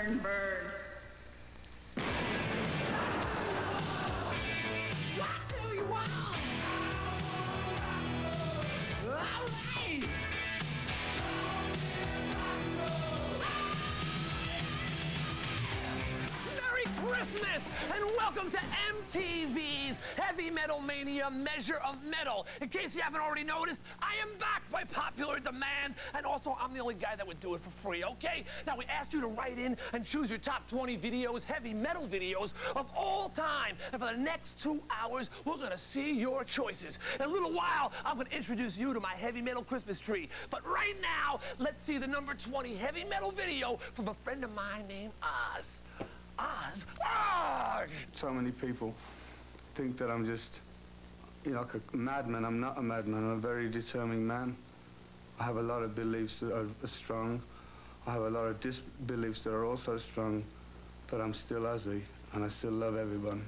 burn, burn. What do you want? All right. Merry Christmas and welcome to MTV's Heavy Metal Mania Measure of Metal. In case you haven't already noticed, I am back by popular demand, and also I'm the only guy that would do it for free, okay? Now, we asked you to write in and choose your top 20 videos, heavy metal videos of all time, and for the next 2 hours, we're gonna see your choices. In a little while, I'm gonna introduce you to my heavy metal Christmas tree, but right now, let's see the number 20 heavy metal video from a friend of mine named Oz. Oz? Oz! So many people think that I'm just, you know, like a madman. I'm not a madman. I'm a very determined man. I have a lot of beliefs that are strong. I have a lot of disbeliefs that are also strong, but I'm still Ozzy, and I still love everyone.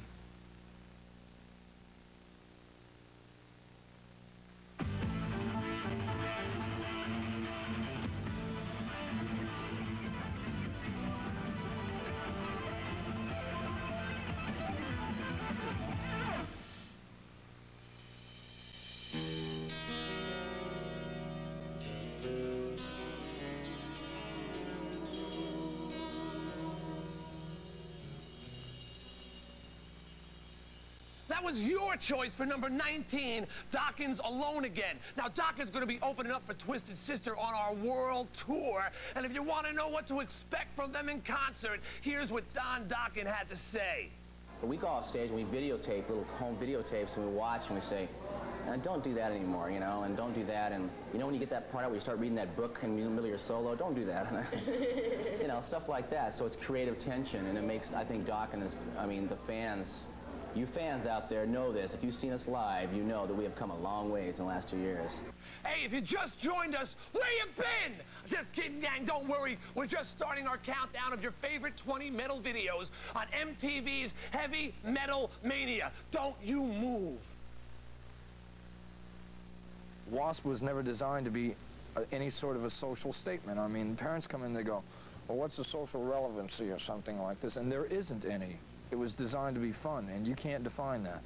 That was your choice for number 19, Dokken's Alone Again. Now, Dokken's going to be opening up for Twisted Sister on our world tour. And if you want to know what to expect from them in concert, here's what Don Dokken had to say. We go off stage and we videotape, little home videotapes, and we watch and we say, don't do that anymore, you know, and don't do that. And, you know, when you get that point out where you start reading that book in the middle of your solo, don't do that. You know, stuff like that. So it's creative tension, and it makes, I think, Dokken is, I mean, the fans, you fans out there know this. If you've seen us live, you know that we have come a long ways in the last 2 years. Hey, if you just joined us, where you been? Just kidding, gang, don't worry. We're just starting our countdown of your favorite 20 metal videos on MTV's Heavy Metal Mania. Don't you move. W.A.S.P was never designed to be any sort of a social statement. I mean, parents come in, they go, well, what's the social relevancy or something like this? And there isn't any. It was designed to be fun, and you can't define that.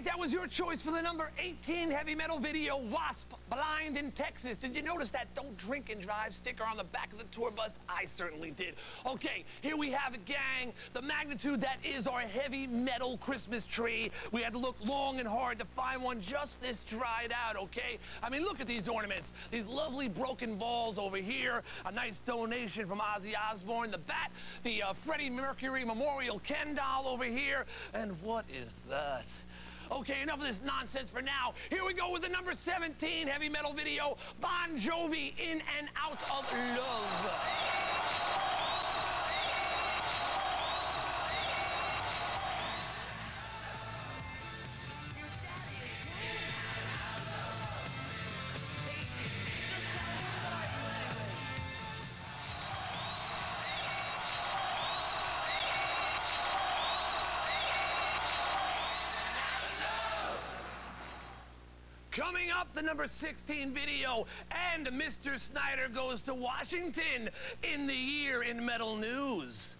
That was your choice for the number 18 heavy metal video, W.A.S.P, Blind in Texas. Did you notice that don't drink and drive sticker on the back of the tour bus? I certainly did. Okay, here we have it, gang. The magnitude that is our heavy metal Christmas tree. We had to look long and hard to find one just this dried out, okay? I mean, look at these ornaments. These lovely broken balls over here. A nice donation from Ozzy Osbourne. The bat, the Freddie Mercury Memorial Ken doll over here. And what is that? Okay, enough of this nonsense for now. Here we go with the number 17 heavy metal video, Bon Jovi, In and Out of Love. Coming up, the number 16 video, and Mr. Snyder goes to Washington in the year in metal news.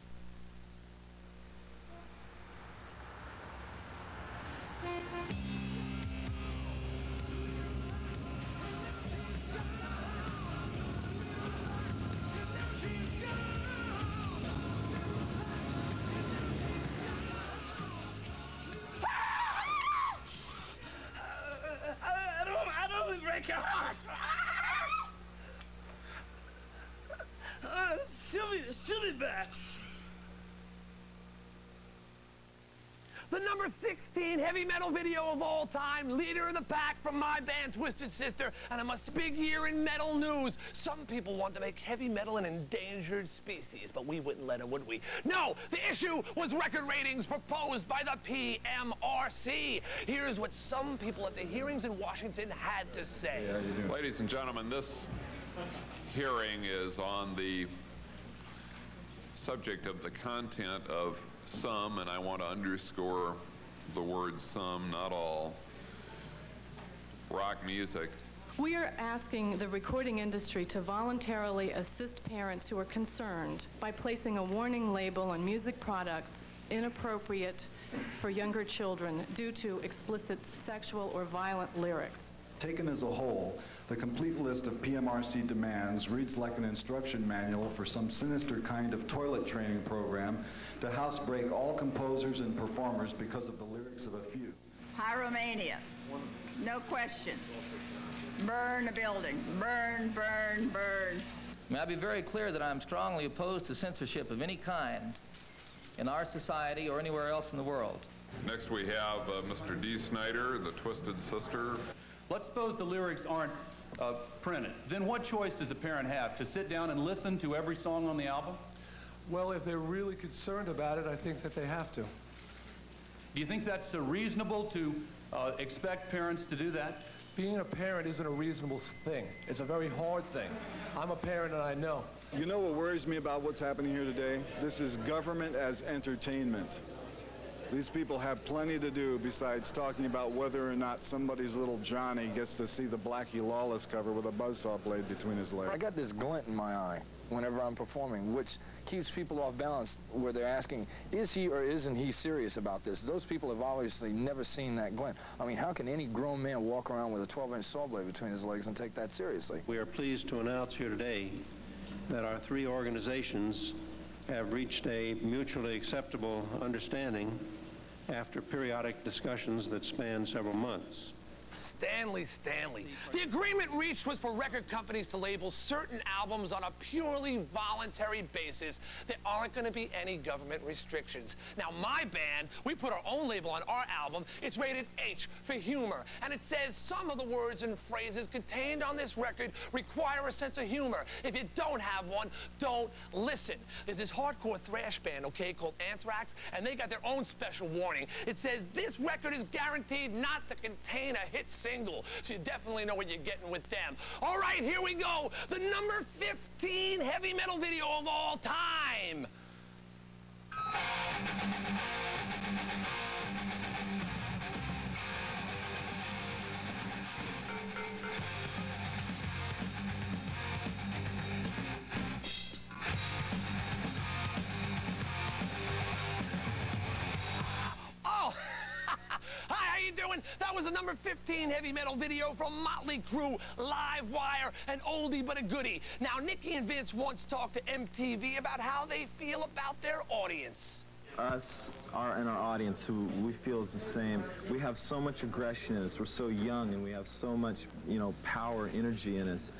Break your heart! She'll be back. number 16 heavy metal video of all time, leader of the pack from my band Twisted Sister, and it must big year in metal news. Some people want to make heavy metal an endangered species, but we wouldn't let it, would we? No, the issue was record ratings proposed by the PMRC. Here's what some people at the hearings in Washington had to say. Ladies and gentlemen, this hearing is on the subject of the content of some, and I want to underscore the word some, not all, rock music. We are asking the recording industry to voluntarily assist parents who are concerned by placing a warning label on music products inappropriate for younger children due to explicit sexual or violent lyrics. Taken as a whole, the complete list of PMRC demands reads like an instruction manual for some sinister kind of toilet training program to housebreak all composers and performers because of the lyrics of a few. Pyromania, no question. Burn the building, burn, burn, burn. May I be very clear that I'm strongly opposed to censorship of any kind in our society or anywhere else in the world. Next we have Mr. Dee Snider, the Twisted Sister. Let's suppose the lyrics aren't printed. Then what choice does a parent have? To sit down and listen to every song on the album? Well, if they're really concerned about it, I think that they have to. Do you think that's reasonable to expect parents to do that? Being a parent isn't a reasonable thing. It's a very hard thing. I'm a parent and I know. You know what worries me about what's happening here today? This is government as entertainment. These people have plenty to do besides talking about whether or not somebody's little Johnny gets to see the Blackie Lawless cover with a buzzsaw blade between his legs. I got this glint in my eye whenever I'm performing, which keeps people off balance where they're asking, is he or isn't he serious about this? Those people have obviously never seen that glint. I mean, how can any grown man walk around with a 12-inch saw blade between his legs and take that seriously? We are pleased to announce here today that our three organizations have reached a mutually acceptable understanding after periodic discussions that span several months. Stanley. The agreement reached was for record companies to label certain albums on a purely voluntary basis. There aren't going to be any government restrictions. Now, my band, we put our own label on our album. It's rated H for humor, and it says some of the words and phrases contained on this record require a sense of humor. If you don't have one, don't listen. There's this hardcore thrash band, okay, called Anthrax, and they got their own special warning. It says this record is guaranteed not to contain a hit single, so you definitely know what you're getting with them. All right, here we go. The number 15 heavy metal video of all time. That was a number 15 heavy metal video from Motley, Crue, Live Wire, an oldie but a goodie. Now, Nicky and Vince once talked to MTV about how they feel about their audience. Us and our audience, who we feel is the same, we have so much aggression in us. We're so young and we have so much, you know, power, energy in us.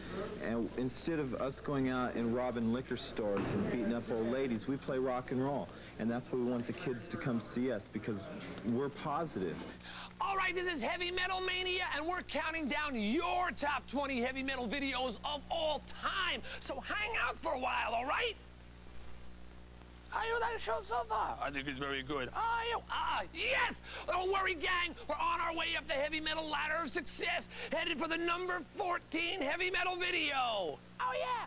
And instead of us going out and robbing liquor stores and beating up old ladies, we play rock and roll. And that's why we want the kids to come see us, because we're positive. All right, this is Heavy Metal Mania, and we're counting down your top 20 heavy metal videos of all time. So hang out for a while, all right? How you like the show so far? I think it's very good. Yes! Don't worry, gang. We're on our way up the heavy metal ladder of success, headed for the number 14 heavy metal video. Oh, yeah.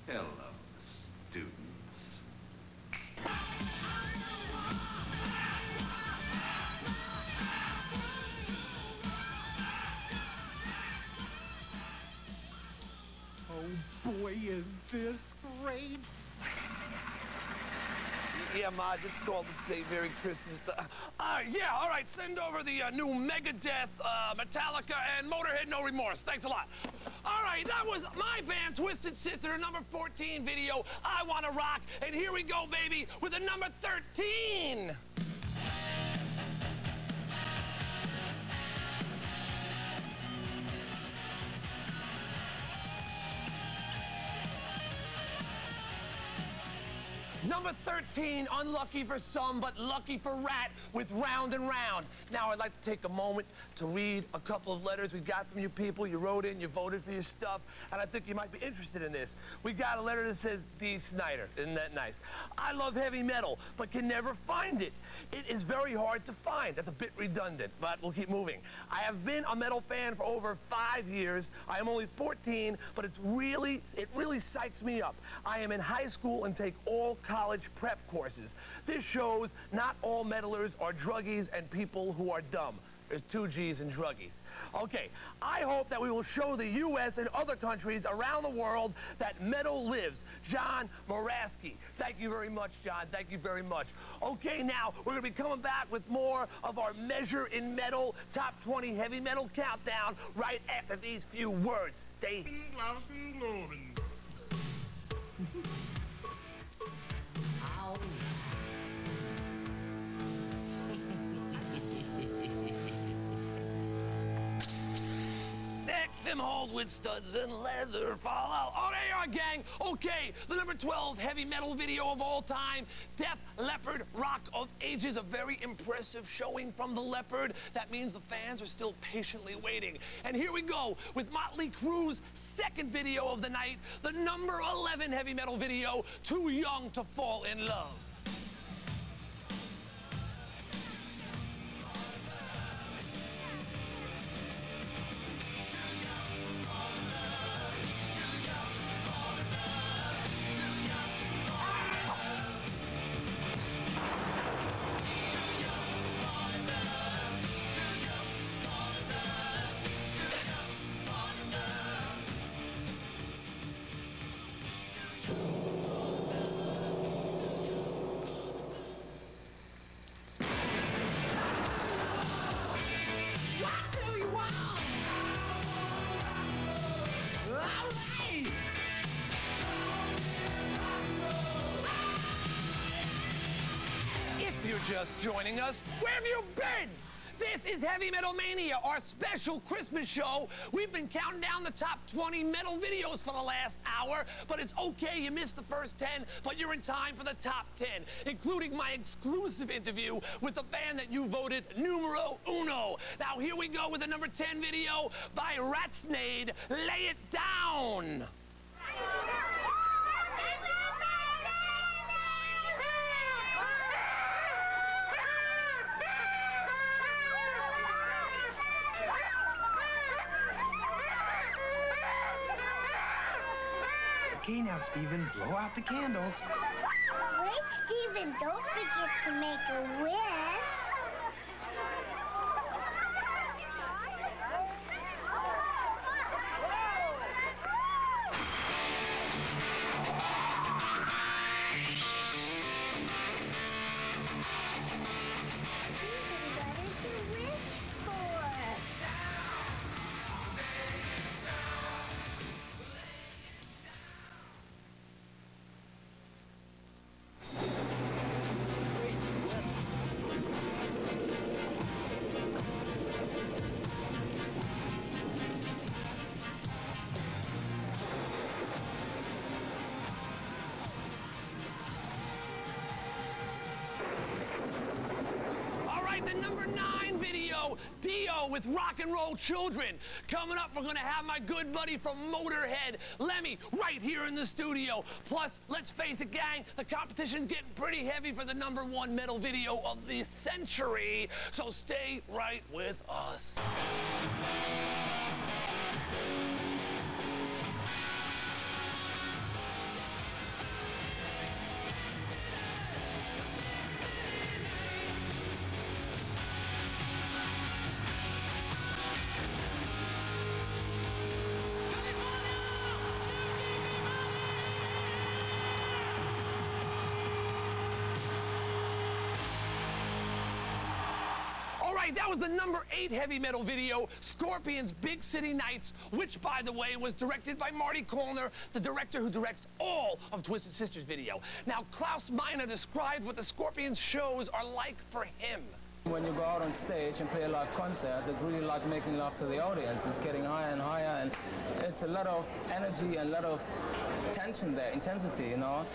Hello, students. Oh boy, is this great! Yeah, Ma, just called to say Merry Christmas. Yeah, all right, send over the new Megadeth, Metallica, and Motorhead No Remorse. Thanks a lot. All right, that was my band, Twisted Sister, number 14 video, I Wanna Rock. And here we go, baby, with the number 13. Number 13, unlucky for some, but lucky for Ratt with Round and Round. Now, I'd like to take a moment to read a couple of letters we got from you people. You wrote in, you voted for your stuff, and I think you might be interested in this. We got a letter that says, Dee Snider. Isn't that nice? I love heavy metal, but can never find it. It is very hard to find. That's a bit redundant, but we'll keep moving. I have been a metal fan for over 5 years. I am only 14, but it really psychs me up. I am in high school and take all college prep courses. This shows not all metalers are druggies and people who are dumb. There's 2 G's in druggies. Okay, I hope that we will show the U.S. and other countries around the world that metal lives. John Moraski. Thank you very much, John. Thank you very much. Okay, now, we're going to be coming back with more of our Measure in Metal Top 20 Heavy Metal Countdown right after these few words. Stay. Deck them halls with studs and leather fall out. Oh, there you are, gang. Okay, the number 12 heavy metal video of all time, Def Leppard Rock of Ages, a very impressive showing from the Leppard. That means the fans are still patiently waiting. And here we go with Motley Crue's second video of the night, the number 11 heavy metal video, Too Young to Fall in Love. Just joining us, where have you been? This is Heavy Metal Mania, our special Christmas show. We've been counting down the top 20 metal videos for the last hour, but it's okay, you missed the first 10, but you're in time for the top 10, including my exclusive interview with the band that you voted numero uno. Now here we go with the number 10 video by Ratt Lay, Lay It Down. Okay, now, Stephen, blow out the candles. Wait, Stephen, don't forget to make a wish. The number 9 video, Dio with Rock and Roll Children. Coming up, we're going to have my good buddy from Motorhead, Lemmy, right here in the studio. Plus, let's face it, gang, the competition's getting pretty heavy for the number 1 metal video of the century. So stay right with us. right, that was the #8 heavy metal video, Scorpions' Big City Nights, which, by the way, was directed by Marty Kollner, the director who directs all of Twisted Sister's video. Now, Klaus Meine described what the Scorpions shows are like for him. When you go out on stage and play live concerts, it's really like making love to the audience. It's getting higher and higher, and it's a lot of energy and a lot of tension there, intensity, you know.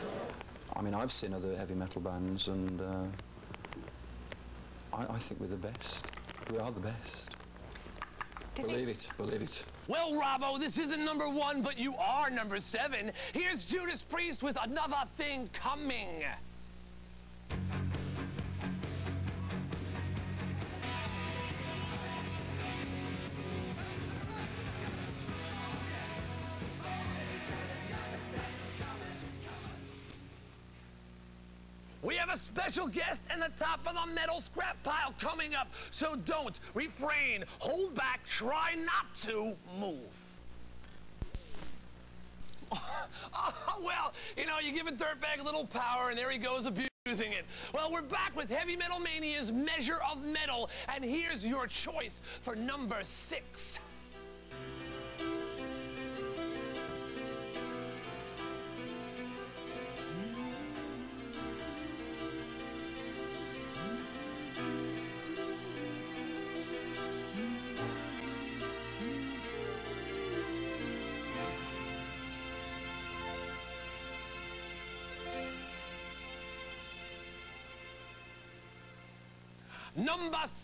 I mean, I've seen other heavy metal bands, and I think we're the best. We are the best. Believe it, believe it. Well, Robbo, this isn't #1, but you are #7. Here's Judas Priest with Another Thing Coming. We have a special guest and the top of the metal scrap pile coming up, so don't refrain, hold back, try not to move. Well, you know, you give a dirtbag a little power and there he goes abusing it. Well, we're back with Heavy Metal Mania's Measure of Metal, and here's your choice for #6.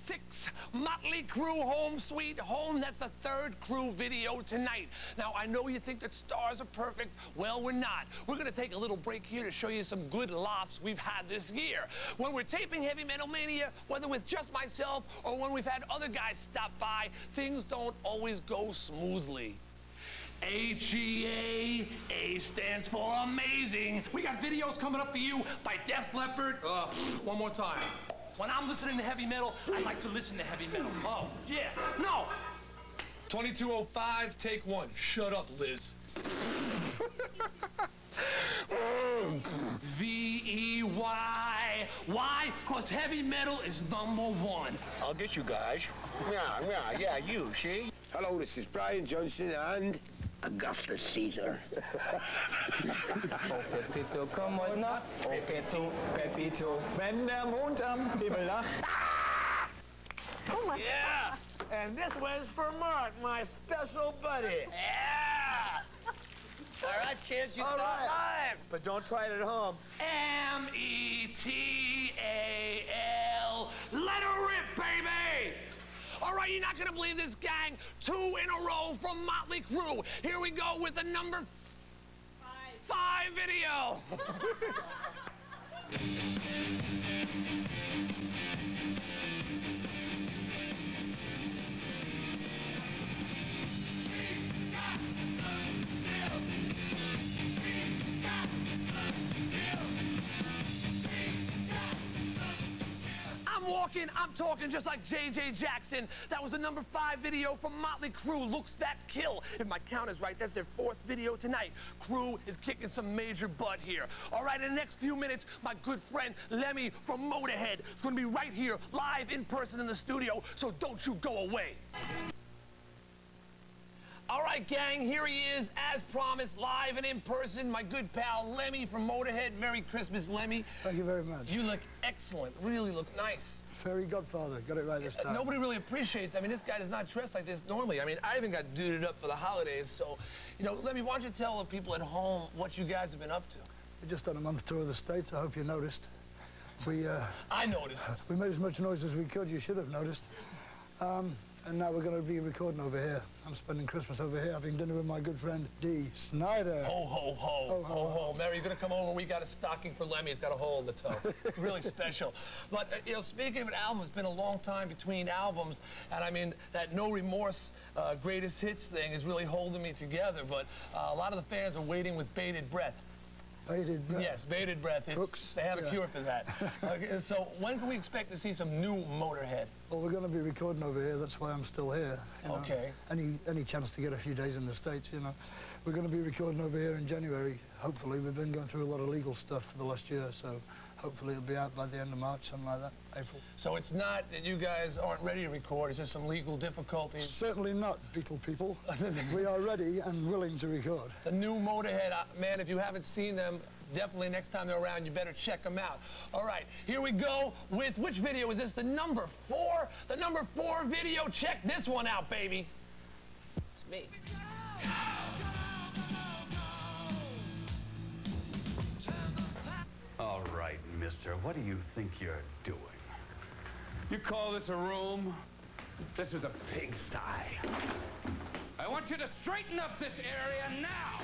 #6, Motley Crue, Home Sweet Home. That's the 3rd Crue video tonight. Now, I know you think that stars are perfect. Well, we're not. We're going to take a little break here to show you some good laughs we've had this year. When we're taping Heavy Metal Mania, whether with just myself or when we've had other guys stop by, things don't always go smoothly. HEA, A stands for amazing. We got videos coming up for you by Leppard. One more time. When I'm listening to heavy metal, I like to listen to heavy metal. Oh, yeah. No. 2205, take 1. Shut up, Liz. V-E-Y. Why? Because heavy metal is #1. I'll get you guys. Yeah, you, see? Hello, this is Brian Johnson and Augustus Caesar. Pepito, come on now. Pepito, Pepito. When the moon comes, people laugh. Oh my God. And this one's for Mark, my special buddy. Yeah. All right, kids, you start live. But don't try it at home. M-E-T-A-L. Let her rip, baby. All right, you're not going to believe this, gang. 2 in a row from Motley Crue. Here we go with the #5 video. I'm talking just like J.J. Jackson. That was the #5 video from Motley Crue, Looks That Kill. If my count is right, that's their 4th video tonight. Crue is kicking some major butt here. All right, in the next few minutes, my good friend Lemmy from Motorhead is going to be right here, live in person in the studio, so don't you go away. All right, gang, here he is, as promised, live and in person, my good pal Lemmy from Motorhead. Merry Christmas, Lemmy. Thank you very much. You look excellent, really look nice. Fairy godfather, got it right this time. Nobody really appreciates, I mean, this guy does not dress like this normally. I mean, I even got duded up for the holidays, so, you know, Lemmy, why don't you tell the people at home what you guys have been up to? We just done a month tour of the States, I hope you noticed. I noticed. We made as much noise as we could, you should have noticed. And now we're going to be recording over here. I'm spending Christmas over here having dinner with my good friend Dee Snider. Ho, ho, ho. Ho, ho. Mary, you're going to come over. We got a stocking for Lemmy. It's got a hole in the toe. It's really special. But, you know, speaking of an album, it's been a long time between albums. And, I mean, that No Remorse greatest hits thing is really holding me together. But a lot of the fans are waiting with bated breath. Bated breath? Yes, bated breath. They have a cure for that. Okay, so when can we expect to see some new Motorhead? Well, we're going to be recording over here. That's why I'm still here. You know. Okay. Any chance to get a few days in the States, you know. We're going to be recording over here in January, hopefully. We've been going through a lot of legal stuff for the last year, so hopefully it'll be out by the end of March, something like that, April. So it's not that you guys aren't ready to record, it's just some legal difficulties? Certainly not, Beatle people. We are ready and willing to record. The new Motorhead, man, if you haven't seen them, definitely next time they're around, you better check them out. All right, here we go with, which video is this? The number 4? The number 4 video. Check this one out, baby. It's me. All right, mister, what do you think you're doing? You call this a room? This is a pigsty. I want you to straighten up this area now!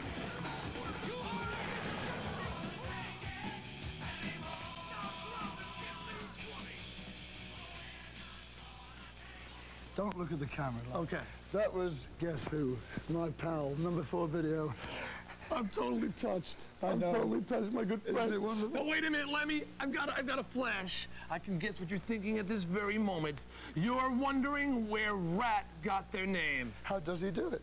Don't look at the camera. Okay. That was Guess Who, my pal, number 4 video. I'm totally touched. I'm totally touched, my good friend. Isn't it wonderful? Now, wait a minute, Lemmy. I've got a flash. I can guess what you're thinking at this very moment. You're wondering where Ratt got their name. How does he do it?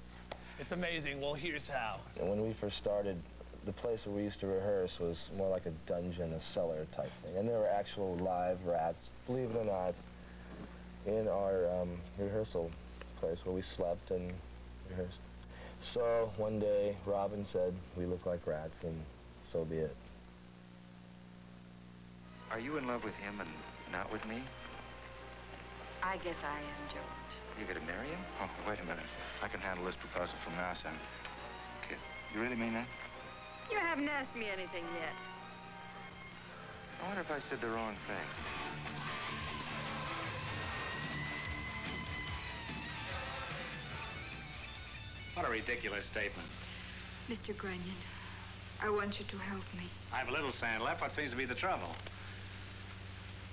It's amazing. Well, here's how. When we first started, the place where we used to rehearse was more like a dungeon, a cellar type thing. And there were actual live rats, believe it or not, in our rehearsal place where we slept and rehearsed. So one day, Robin said, we look like rats, and so be it. Are you in love with him and not with me? I guess I am, George. You gonna marry him? Oh, wait a minute. I can handle this proposal from now, son. Kid, you really mean that? You haven't asked me anything yet. I wonder if I said the wrong thing. What a ridiculous statement. Mr. Grunion, I want you to help me. I have a little sand left. What seems to be the trouble?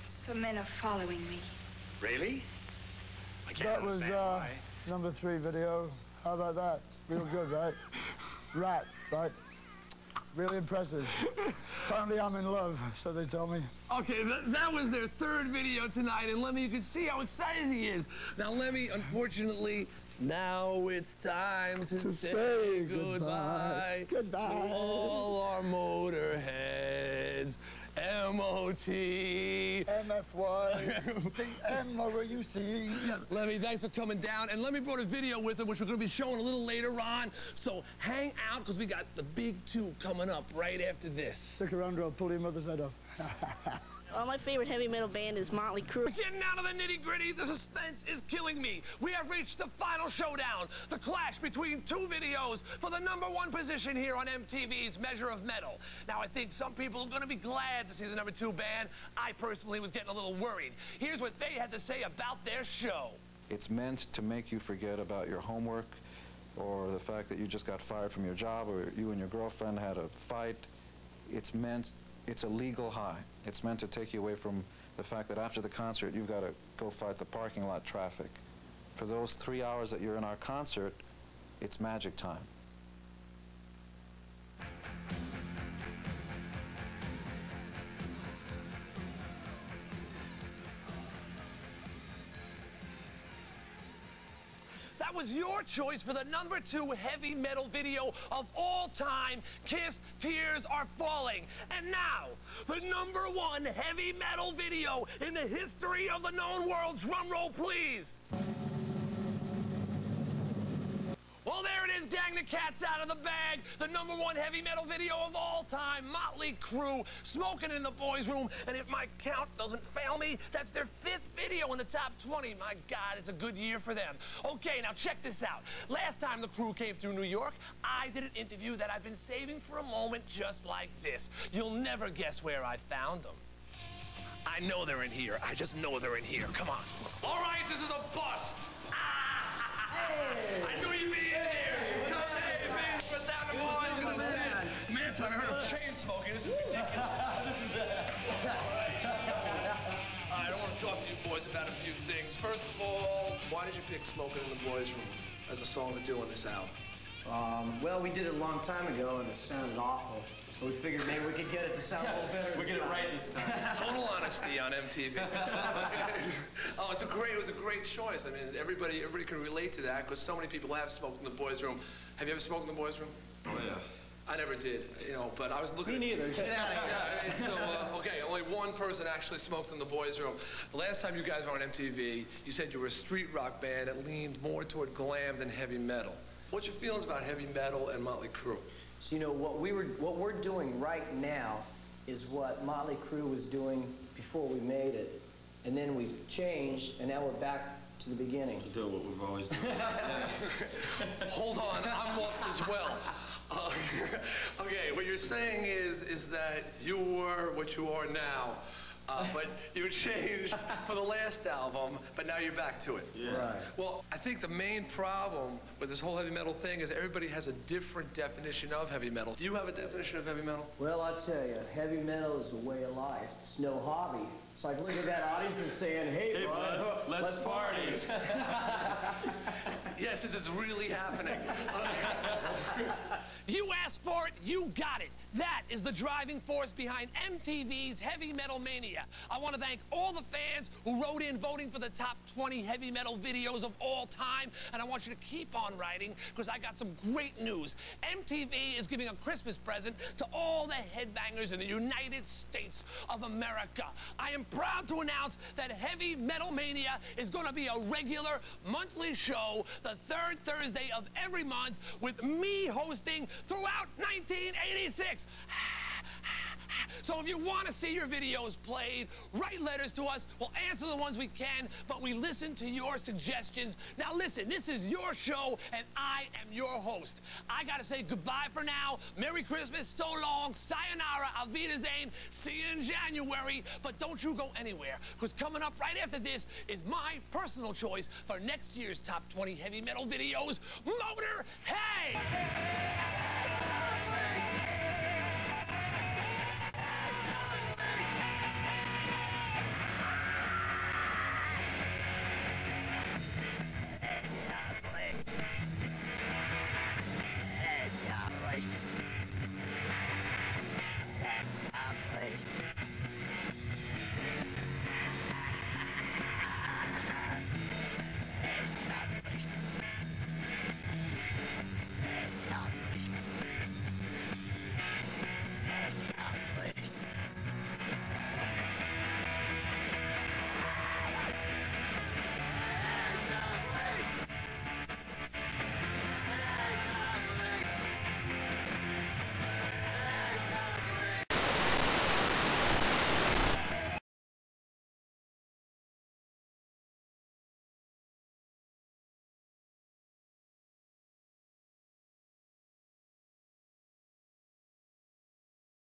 Some men are following me. Really? I can't That was understand why. number 3 video. How about that? Real good, right? Ratt, right? Really impressive. Apparently I'm in love, so they tell me. Okay, that was their 3rd video tonight, and Lemmy, you can see how excited he is. Now, Lemmy, unfortunately, now it's time to say goodbye. Goodbye. To all our motorheads. M-O-T. M-F-Y. The M-O-U-C. Lemmy, thanks for coming down. And Lemmy brought a video with him, which we're going to be showing a little later on. So hang out, because we got the big 2 coming up right after this. Stick around or I'll pull your mother's head off. Well, my favorite heavy metal band is Motley Crue. We're getting out of the nitty-gritty. The suspense is killing me. We have reached the final showdown, the clash between 2 videos for the number 1 position here on MTV's Measure of Metal. Now, I think some people are going to be glad to see the number 2 band. I personally was getting a little worried. Here's what they had to say about their show. It's meant to make you forget about your homework or the fact that you just got fired from your job or you and your girlfriend had a fight. It's a legal high. It's meant to take you away from the fact that after the concert, you've got to go fight the parking lot traffic. For those 3 hours that you're in our concert, it's magic time. That was your choice for the number 2 heavy metal video of all time, Kiss, Tears Are Falling. And now, the number 1 heavy metal video in the history of the known world. Drum roll, please. Well, there it is, gang. The cat's out of the bag. The number 1 heavy metal video of all time, Motley Crue, Smokin in the boys' room. And if my count doesn't fail me, that's their 5th video in the top 20. My God, it's a good year for them. Okay, now check this out. Last time the Crue came through New York, I did an interview that I've been saving for a moment just like this. You'll never guess where I found them. I know they're in here. I just know they're in here. Come on. All right, this is a bust. Hey. I knew you'd be in here. Come on, hey, man. What's down the boys? Man, I heard of chain smoking. This is ridiculous. I don't want to talk to you boys about a few things. First of all, why did you pick Smokin in the Boys' Room as a song to do on this album? Well, we did it a long time ago, and it sounded awful. So we figured maybe we could get it to sound a little better. We'll get it right this time. Total honesty on MTV. Oh, it was a great choice. I mean, everybody can relate to that because so many people have smoked in the boys' room. Have you ever smoked in the boys' room? Oh, yeah. I never did, you know, but I was looking. Me neither. Get out of here. Yeah, and so, okay, only one person actually smoked in the boys' room. The last time you guys were on MTV, you said you were a street rock band that leaned more toward glam than heavy metal. What's your feelings about heavy metal and Motley Crue? So, you know, what we're doing right now is what Motley Crue was doing before we made it. And then we've changed, and now we're back to the beginning. To do what we've always done. Hold on, I'm lost as well. Okay, what you're saying is that you were what you are now, but you changed for the last album, but now you're back to it. Yeah. Right. Well, I think the main problem with this whole heavy metal thing is everybody has a different definition of heavy metal. Do you have a definition of heavy metal? Well, I'll tell you, heavy metal is a way of life. It's no hobby. It's like looking at that audience and saying, hey bud, let's party. Yes, this is really happening. You asked for it, you got it. That is the driving force behind MTV's Heavy Metal Mania. I want to thank all the fans who wrote in voting for the top 20 heavy metal videos of all time, and I want you to keep on writing because I got some great news. MTV is giving a Christmas present to all the headbangers in the United States of America. I am proud to announce that Heavy Metal Mania is going to be a regular monthly show the third Thursday of every month with me hosting throughout 1986. So if you want to see your videos played, write letters to us. We'll answer the ones we can, but we listen to your suggestions. Now listen, this is your show, and I am your host. I got to say goodbye for now. Merry Christmas, so long, sayonara, auf Wiedersehen. See you in January, but don't you go anywhere, because coming up right after this is my personal choice for next year's top 20 heavy metal videos, Motorhead!